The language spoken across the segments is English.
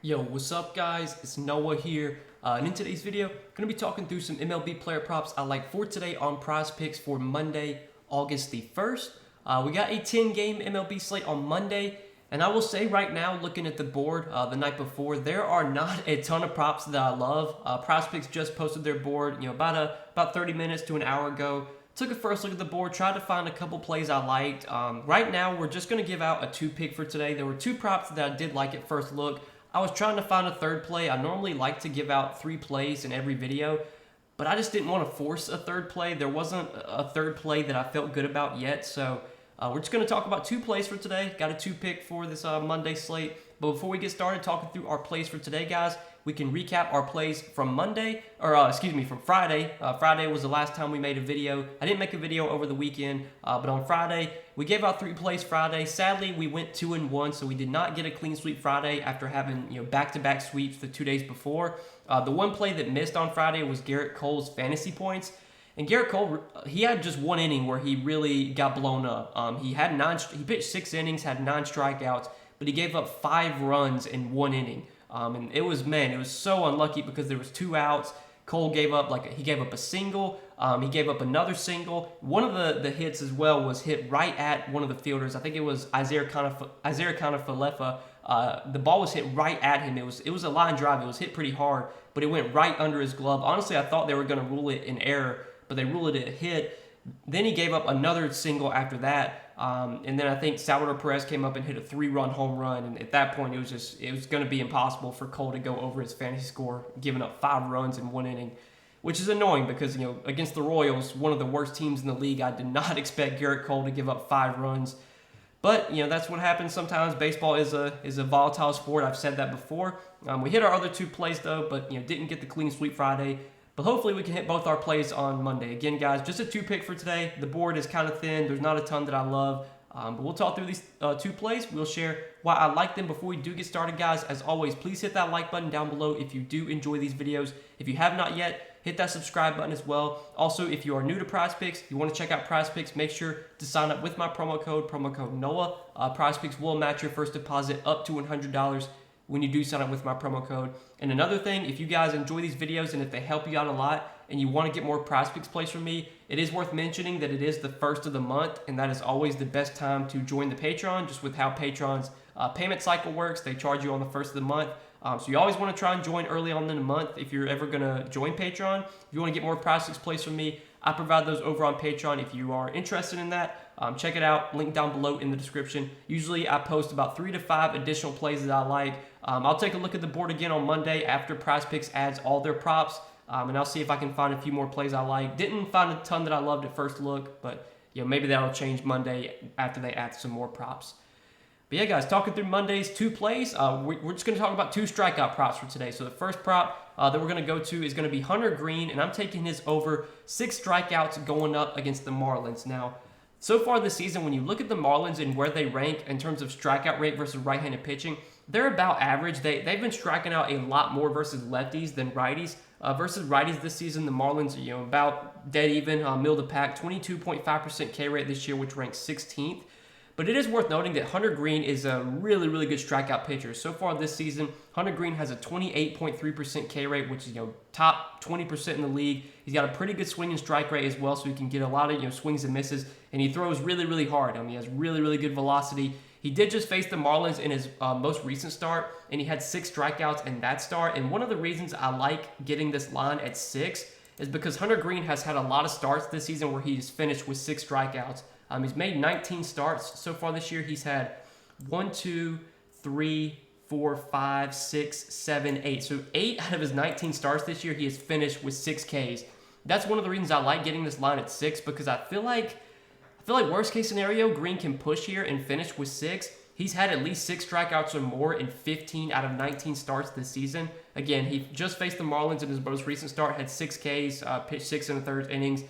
Yo, what's up guys? It's Noah here, and in today's video, I'm going to be talking through some MLB player props I like for today on Prizepicks for Monday, August the 1st. We got a 10-game MLB slate on Monday, and I will say right now, looking at the board the night before, there are not a ton of props that I love. Prizepicks just posted their board, about 30 minutes to an hour ago. Took a first look at the board, tried to find a couple plays I liked. Right now, we're just going to give out a 2-pick for today. There were 2 props that I did like at first look. I was trying to find a third play. I normally like to give out 3 plays in every video, but I just didn't want to force a third play. There wasn't a third play that I felt good about yet, so we're just going to talk about 2 plays for today. Got a 2-pick for this Monday slate. But before we get started talking through our plays for today, guys, we can recap our plays from from Friday. Friday was the last time we made a video. I didn't make a video over the weekend, but on Friday, we gave out 3 plays Friday. Sadly, we went 2-1, so we did not get a clean sweep Friday after having back-to-back sweeps the 2 days before. The one play that missed on Friday was Garrett Cole's fantasy points. And Garrett Cole, he had just 1 inning where he really got blown up. He pitched 6 innings, had 9 strikeouts, but he gave up 5 runs in 1 inning. And it was so unlucky because there was 2 outs. Cole gave up a single. He gave up another single. One of the hits as well was hit right at one of the fielders. I think it was Isaiah Falefa. The ball was hit right at him. It was a line drive. It was hit pretty hard, but it went right under his glove. Honestly, I thought they were going to rule it an error, but they ruled it a hit. Then he gave up another single after that. And then I think Salvador Perez came up and hit a 3-run home run. And at that point, it was going to be impossible for Cole to go over his fantasy score, giving up 5 runs in 1 inning, which is annoying because, against the Royals, one of the worst teams in the league, I did not expect Garrett Cole to give up 5 runs. But, that's what happens sometimes. Baseball is a volatile sport. I've said that before. We hit our other 2 plays, though, but, didn't get the clean sweep Friday. But hopefully we can hit both our plays on Monday. Again, guys, just a 2-pick for today. The board is kind of thin. There's not a ton that I love. But we'll talk through these 2 plays. We'll share why I like them before we do get started, guys. As always, please hit that like button down below if you do enjoy these videos. If you have not yet, hit that subscribe button as well. Also, if you are new to Prizepicks, you want to check out Prizepicks, make sure to sign up with my promo code NOAH. Prizepicks will match your first deposit up to $100 when you do sign up with my promo code. And another thing, if you guys enjoy these videos and if they help you out a lot and you want to get more Prizepicks plays from me, it is worth mentioning that it is the 1st of the month, and that is always the best time to join the Patreon, just with how Patreon's payment cycle works. They charge you on the 1st of the month. So you always want to try and join early on in the month if you're ever going to join Patreon. If you want to get more Prizepicks plays from me, I provide those over on Patreon. If you are interested in that, check it out. Link down below in the description. Usually I post about 3 to 5 additional plays that I like. I'll take a look at the board again on Monday after Prizepicks adds all their props, and I'll see if I can find a few more plays I like. Didn't find a ton that I loved at first look, but maybe that'll change Monday after they add some more props. But yeah, guys, talking through Monday's 2 plays, we're just going to talk about 2 strikeout props for today. So the first prop that we're going to go to is going to be Hunter Green, and I'm taking his over 6 strikeouts going up against the Marlins. Now, so far this season, when you look at the Marlins and where they rank in terms of strikeout rate versus right-handed pitching, they're about average. They've been striking out a lot more versus lefties than righties. Versus righties this season, the Marlins are about dead even, middle of the pack, 22.5% K rate this year, which ranks 16th. But it is worth noting that Hunter Green is a really, really good strikeout pitcher. So far this season, Hunter Green has a 28.3% K rate, which is top 20% in the league. He's got a pretty good swing and strike rate as well, so he can get a lot of swings and misses. And he throws really, really hard. He has really, really good velocity. He did just face the Marlins in his most recent start, and he had 6 strikeouts in that start. And one of the reasons I like getting this line at 6 is because Hunter Green has had a lot of starts this season where he's finished with 6 strikeouts. He's made 19 starts so far this year. He's had 1, 2, 3, 4, 5, 6, 7, 8. So 8 out of his 19 starts this year, he has finished with 6 Ks. That's one of the reasons I like getting this line at 6, because I feel like worst case scenario, Green can push here and finish with 6. He's had at least 6 strikeouts or more in 15 out of 19 starts this season. Again, he just faced the Marlins in his most recent start, had 6 Ks, pitched 6 1/3 innings.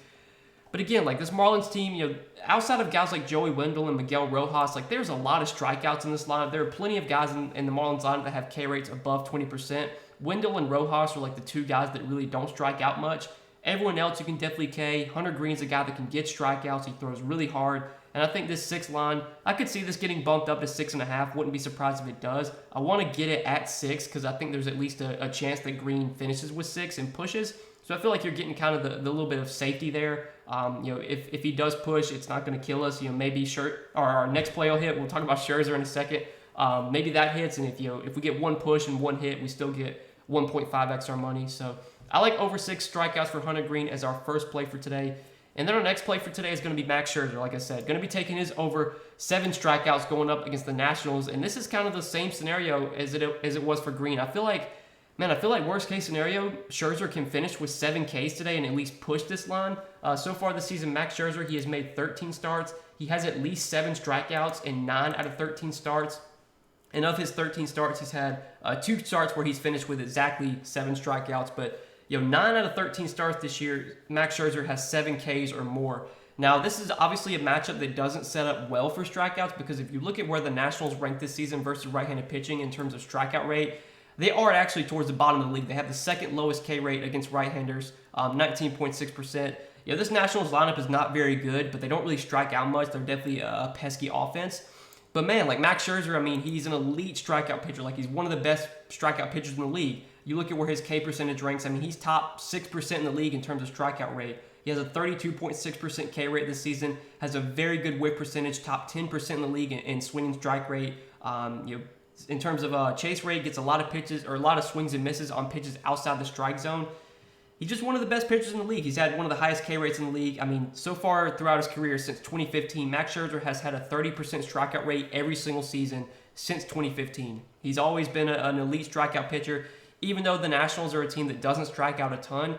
But again, this Marlins team, outside of guys like Joey Wendell and Miguel Rojas, there's a lot of strikeouts in this lineup. There are plenty of guys in the Marlins lineup that have K rates above 20%. Wendell and Rojas are the 2 guys that really don't strike out much. Everyone else you can definitely K. Hunter Green's a guy that can get strikeouts. He throws really hard. And I think this 6 line, I could see this getting bumped up to 6.5. Wouldn't be surprised if it does. I want to get it at 6 because I think there's at least a chance that green finishes with 6 and pushes. So I feel like you're getting kind of the little bit of safety there. If he does push, it's not going to kill us. Maybe our next play will hit. We'll talk about Scherzer in a second. Maybe that hits, and if we get one push and one hit, we still get 1.5x our money. So I like over 6 strikeouts for Hunter Green as our first play for today. And then our next play for today is going to be Max Scherzer, like I said. Going to be taking his over 7 strikeouts going up against the Nationals. And this is kind of the same scenario as it was for Green. I feel like worst case scenario, Scherzer can finish with 7 Ks today and at least push this line. So far this season, Max Scherzer, he has made 13 starts. He has at least 7 strikeouts in 9 out of 13 starts. And of his 13 starts, he's had 2 starts where he's finished with exactly 7 strikeouts. But 9 out of 13 starts this year, Max Scherzer has 7 Ks or more. Now, this is obviously a matchup that doesn't set up well for strikeouts because if you look at where the Nationals rank this season versus right-handed pitching in terms of strikeout rate, they are actually towards the bottom of the league. They have the second lowest K rate against right-handers, 19.6%. This Nationals lineup is not very good, but they don't really strike out much. They're definitely a pesky offense. But man, like Max Scherzer, he's an elite strikeout pitcher. Like he's one of the best strikeout pitchers in the league. You look at where his K percentage ranks. He's top 6% in the league in terms of strikeout rate. He has a 32.6% K rate this season. Has a very good whip percentage, top 10% in the league in swinging strike rate. In terms of chase rate, gets a lot of pitches or a lot of swings and misses on pitches outside the strike zone. He's just one of the best pitchers in the league. He's had one of the highest K rates in the league. So far throughout his career since 2015, Max Scherzer has had a 30% strikeout rate every single season since 2015. He's always been an elite strikeout pitcher. Even though the Nationals are a team that doesn't strike out a ton,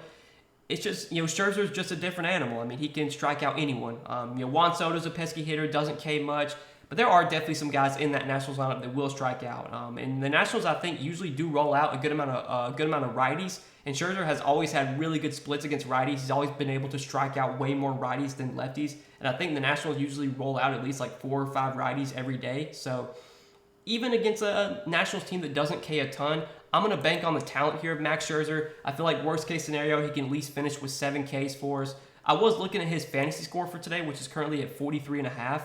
it's just, Scherzer's just a different animal. He can strike out anyone. Juan Soto's a pesky hitter, doesn't K much. But there are definitely some guys in that Nationals lineup that will strike out. And the Nationals, I think, usually do roll out a good amount of righties. And Scherzer has always had really good splits against righties. He's always been able to strike out way more righties than lefties. And I think the Nationals usually roll out at least like 4 or 5 righties every day. So even against a Nationals team that doesn't K a ton, I'm going to bank on the talent here of Max Scherzer. I feel like worst case scenario, he can at least finish with 7 Ks for us. I was looking at his fantasy score for today, which is currently at 43.5.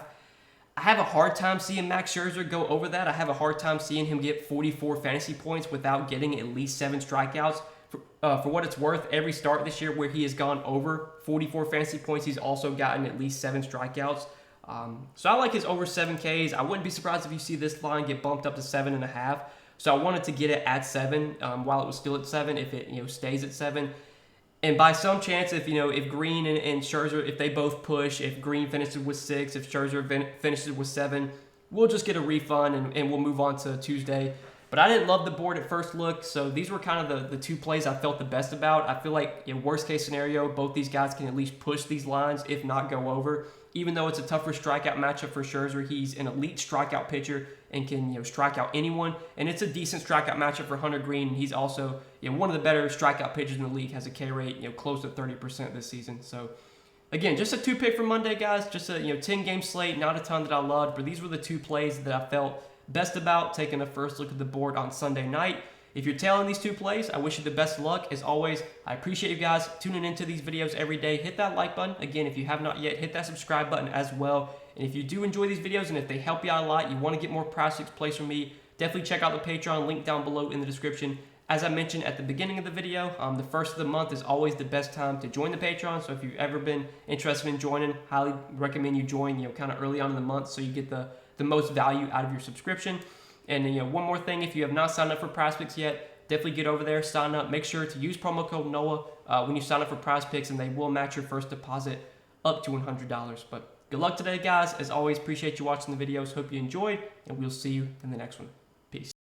I have a hard time seeing Max Scherzer go over that. I have a hard time seeing him get 44 fantasy points without getting at least 7 strikeouts. For what it's worth, every start this year where he has gone over 44 fantasy points, he's also gotten at least 7 strikeouts. So I like his over 7 Ks. I wouldn't be surprised if you see this line get bumped up to 7.5. So I wanted to get it at 7 while it was still at 7 if it stays at 7. And by some chance, if Green and Scherzer, if they both push, if Green finishes with 6, if Scherzer finishes with 7, we'll just get a refund and we'll move on to Tuesday. But I didn't love the board at first look, so these were kind of the 2 plays I felt the best about. I feel like worst case scenario, both these guys can at least push these lines, if not go over. Even though it's a tougher strikeout matchup for Scherzer, he's an elite strikeout pitcher and can strike out anyone. And it's a decent strikeout matchup for Hunter Green. And he's also one of the better strikeout pitchers in the league. Has a K rate close to 30% this season. So again, just a 2 pick for Monday, guys. Just a 10 game slate. Not a ton that I loved, but these were the 2 plays that I felt best about, taking a first look at the board on Sunday night. If you're tailing these 2 plays, I wish you the best of luck. As always, I appreciate you guys tuning into these videos every day. Hit that like button. Again, if you have not yet, hit that subscribe button as well. And if you do enjoy these videos and if they help you out a lot, you want to get more Prizepicks plays from me, definitely check out the Patreon link down below in the description. As I mentioned at the beginning of the video, the first of the month is always the best time to join the Patreon. So if you've ever been interested in joining, highly recommend you join kind of early on in the month so you get the most value out of your subscription. And one more thing, if you have not signed up for Prizepicks yet, definitely get over there, sign up. Make sure to use promo code NOAH when you sign up for Prizepicks, and they will match your first deposit up to $100. But good luck today, guys. As always, appreciate you watching the videos. Hope you enjoyed, and we'll see you in the next one. Peace.